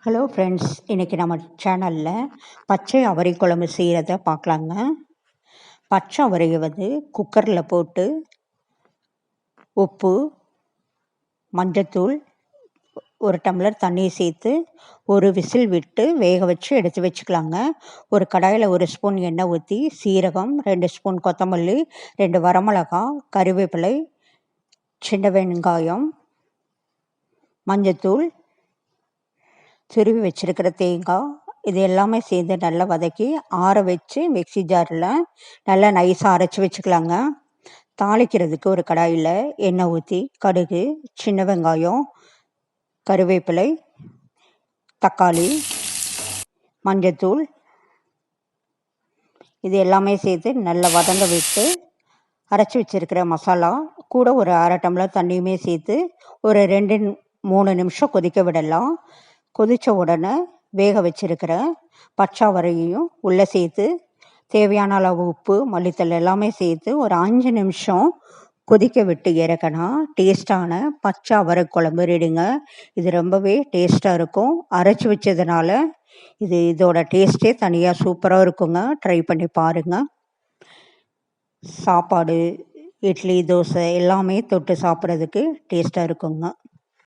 Hello friends, இன்றைக்கி நம்ம சேனலில் பச்சை அவரை குழம்பு செய்கிறத பார்க்கலாங்க. பச்சை அவரையை குக்கரில் போட்டு உப்பு, மஞ்சத்தூள், ஒரு டம்ளர் தண்ணியை சேர்த்து ஒரு விசில் விட்டு வேக வச்சு எடுத்து வச்சுக்கலாங்க. ஒரு கடாயில் 1 ஸ்பூன் எண்ணெய் ஊற்றி சீரகம், 2 ஸ்பூன் கொத்தமல்லி, 2 வரமிளகாய், கருவேப்பிலை, சின்ன வெங்காயம், மஞ்சத்தூள், துருவி வச்சுருக்கிற தேங்காய், இது எல்லாமே சேர்ந்து நல்லா வதக்கி ஆற வச்சு மிக்ஸி ஜாரில் நல்லா நைஸாக அரைச்சி வச்சுக்கலாங்க. தாளிக்கிறதுக்கு ஒரு கடாயில் எண்ணெய் ஊற்றி கடுகு, சின்ன வெங்காயம், கருவேப்பிலை, தக்காளி, மஞ்சத்தூள், இது எல்லாமே சேர்த்து நல்லா வதங்க விட்டு அரைச்சி வச்சுருக்கிற மசாலா கூட ஒரு அரை டம்ளர் தண்ணியுமே சேர்த்து ஒரு 2-3 நிமிஷம் கொதிக்க விடலாம். கொதித்த உடனே வேக வச்சுருக்கிற பச்சை அவரையையும் உள்ளே சேர்த்து தேவையான அளவு உப்பு, மல்லித்தழை எல்லாமே சேர்த்து ஒரு 5 நிமிஷம் கொதிக்க விட்டு இறக்கினா டேஸ்டான பச்சை அவரை குழம்பு ரெடிங்க. இது ரொம்பவே டேஸ்ட்டாக இருக்கும். அரைச்சி வச்சதுனால இதோட டேஸ்ட்டே தனியாக சூப்பராக இருக்குங்க. ட்ரை பண்ணி பாருங்கள். சாப்பாடு, இட்லி, தோசை எல்லாமே தொட்டு சாப்பிட்றதுக்கு டேஸ்ட்டாக இருக்குங்க.